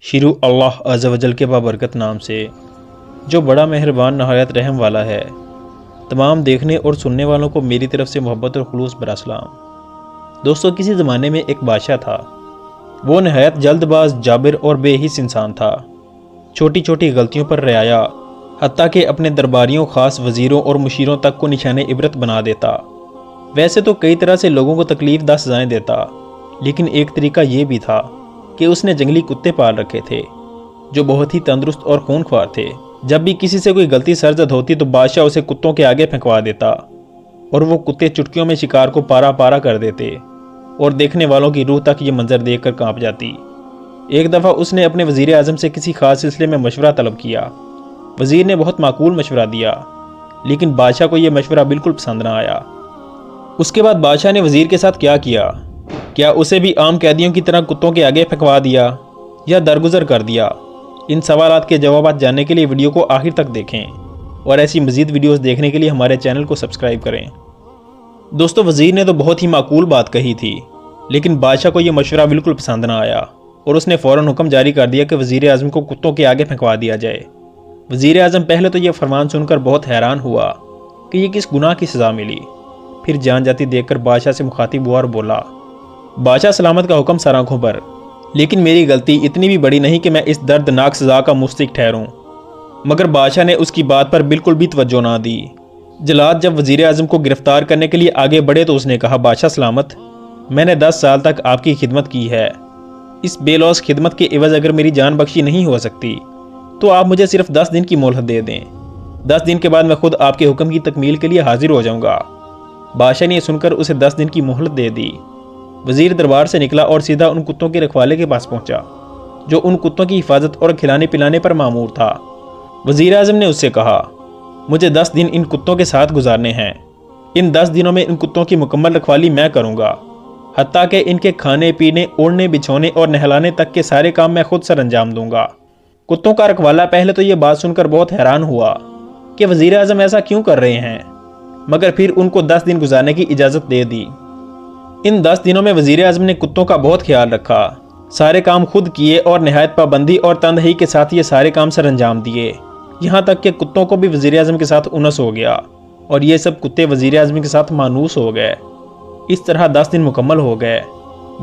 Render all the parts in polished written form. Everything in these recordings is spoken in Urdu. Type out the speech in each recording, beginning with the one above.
شروع اللہ عز و جل کے بابرکت نام سے جو بڑا مہربان نہایت رحم والا ہے۔ تمام دیکھنے اور سننے والوں کو میری طرف سے محبت اور خلوص برا سلام۔ دوستو، کسی زمانے میں ایک بادشاہ تھا۔ وہ نہایت جلد باز، جابر اور بے حس انسان تھا۔ چھوٹی چھوٹی غلطیوں پر رعایا، حتیٰ کہ اپنے درباریوں، خاص وزیروں اور مشیروں تک کو نشان عبرت بنا دیتا۔ ویسے تو کئی طرح سے لوگوں کو تکلیف دہ سزائیں دیتا، لیکن ایک طریقہ یہ بھی تھا کہ اس نے جنگلی کتے پال رکھے تھے جو بہت ہی تندرست اور خونخوار تھے۔ جب بھی کسی سے کوئی غلطی سرزد ہوتی تو بادشاہ اسے کتوں کے آگے پھینکوا دیتا اور وہ کتے چٹکیوں میں شکار کو پارا پارا کر دیتے اور دیکھنے والوں کی روح تک یہ منظر دیکھ کر کانپ جاتی۔ ایک دفعہ اس نے اپنے وزیر اعظم سے کسی خاص سلسلے میں مشورہ طلب کیا۔ وزیر نے بہت معقول مشورہ دیا، لیکن بادشاہ کو یہ مشورہ بالکل پسند نہ آیا۔ اس کے بعد بادشاہ نے وزیر کے ساتھ کیا اسے بھی عام قیدیوں کی طرح کتوں کے آگے پھینکوا دیا یا درگزر کر دیا؟ ان سوالات کے جوابات جاننے کے لیے ویڈیو کو آخر تک دیکھیں اور ایسی مزید ویڈیوز دیکھنے کے لیے ہمارے چینل کو سبسکرائب کریں۔ دوستو، وزیر نے تو بہت ہی معقول بات کہی تھی، لیکن بادشاہ کو یہ مشورہ بالکل پسند نہ آیا اور اس نے فوراً حکم جاری کر دیا کہ وزیر اعظم کو کتوں کے آگے پھینکوا دیا جائے۔ وزیر اعظم پہلے تو یہ فرمان سن کر بہت حیران ہوا کہ یہ کس گناہ کی سزا ملی۔ پھر جان جاتی دیکھ کر بادشاہ سے مخاطب ہوا اور بولا، بادشاہ سلامت کا حکم سر آنکھوں پر، لیکن میری غلطی اتنی بھی بڑی نہیں کہ میں اس دردناک سزا کا مستحق ٹھہروں۔ مگر بادشاہ نے اس کی بات پر بالکل بھی توجہ نہ دی۔ جلاد جب وزیر اعظم کو گرفتار کرنے کے لیے آگے بڑھے تو اس نے کہا، بادشاہ سلامت، میں نے 10 سال تک آپ کی خدمت کی ہے۔ اس بے لوث خدمت کے عوض اگر میری جان بخشی نہیں ہو سکتی تو آپ مجھے صرف 10 دن کی مہلت دے دیں۔ 10 دن کے بعد میں خود آپ کے حکم کی تکمیل کے لیے حاضر ہو جاؤں گا۔ بادشاہ نے یہ سن کر اسے 10 دن کی مہلت دے دی۔ وزیر دربار سے نکلا اور سیدھا ان کتوں کے رکھوالے کے پاس پہنچا جو ان کتوں کی حفاظت اور کھلانے پلانے پر مامور تھا۔ وزیر اعظم نے اس سے کہا، مجھے 10 دن ان کتوں کے ساتھ گزارنے ہیں۔ ان 10 دنوں میں ان کتوں کی مکمل رکھوالی میں کروں گا، حتیٰ کہ ان کے کھانے پینے، اوڑھنے بچھونے اور نہلانے تک کے سارے کام میں خود سر انجام دوں گا۔ کتوں کا رکھوالا پہلے تو یہ بات سن کر بہت حیران ہوا کہ وزیر اعظم ایسا کیوں کر رہے ہیں، مگر پھر ان کو 10 دن گزارنے کی اجازت دے دی۔ ان 10 دنوں میں وزیر اعظم نے کتوں کا بہت خیال رکھا، سارے کام خود کیے اور نہایت پابندی اور تندہی کے ساتھ یہ سارے کام سر انجام دیے، یہاں تک کہ کتوں کو بھی وزیر اعظم کے ساتھ انس ہو گیا اور یہ سب کتے وزیر اعظم کے ساتھ مانوس ہو گئے۔ اس طرح 10 دن مکمل ہو گئے۔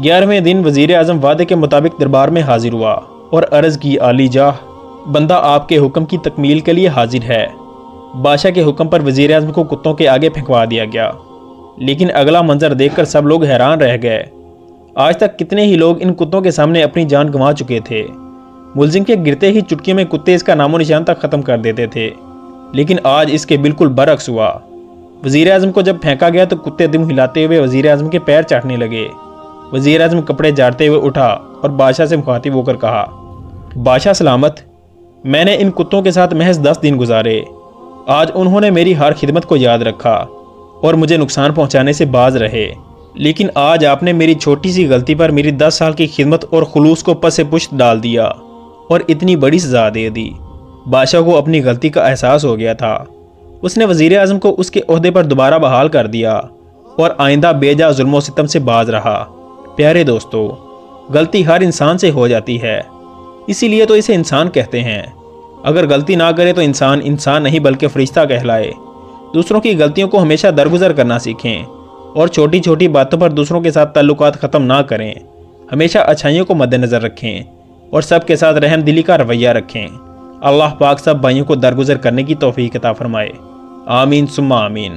11ویں دن وزیر اعظم وعدے کے مطابق دربار میں حاضر ہوا اور عرض کی، عالی جاہ، بندہ آپ کے حکم کی تکمیل کے لیے حاضر ہے۔ بادشاہ کے حکم پر وزیر اعظم کو کتوں کے آگے پھینکوا دیا گیا، لیکن اگلا منظر دیکھ کر سب لوگ حیران رہ گئے۔ آج تک کتنے ہی لوگ ان کتوں کے سامنے اپنی جان گنوا چکے تھے۔ ملزم کے گرتے ہی چٹکی میں کتے اس کا نام و نشان تک ختم کر دیتے تھے، لیکن آج اس کے بالکل برعکس ہوا۔ وزیر اعظم کو جب پھینکا گیا تو کتے دم ہلاتے ہوئے وزیر اعظم کے پیر چاٹنے لگے۔ وزیر اعظم کپڑے جھاڑتے ہوئے اٹھا اور بادشاہ سے مخاطب ہو کر کہا، بادشاہ سلامت، میں نے ان کتوں کے ساتھ محض 10 دن گزارے۔ آج انہوں نے میری ہر خدمت کو یاد رکھا اور مجھے نقصان پہنچانے سے باز رہے، لیکن آج آپ نے میری چھوٹی سی غلطی پر میری 10 سال کی خدمت اور خلوص کو پس پشت ڈال دیا اور اتنی بڑی سزا دے دی۔ بادشاہ کو اپنی غلطی کا احساس ہو گیا تھا۔ اس نے وزیر اعظم کو اس کے عہدے پر دوبارہ بحال کر دیا اور آئندہ بے جا ظلم و ستم سے باز رہا۔ پیارے دوستو، غلطی ہر انسان سے ہو جاتی ہے، اسی لیے تو اسے انسان کہتے ہیں۔ اگر غلطی نہ کرے تو انسان نہیں بلکہ فرشتہ کہلائے۔ دوسروں کی غلطیوں کو ہمیشہ درگزر کرنا سیکھیں اور چھوٹی چھوٹی باتوں پر دوسروں کے ساتھ تعلقات ختم نہ کریں۔ ہمیشہ اچھائیوں کو مد نظر رکھیں اور سب کے ساتھ رحم دلی کا رویہ رکھیں۔ اللہ پاک سب بھائیوں کو درگزر کرنے کی توفیق عطا فرمائے۔ آمین ثم آمین۔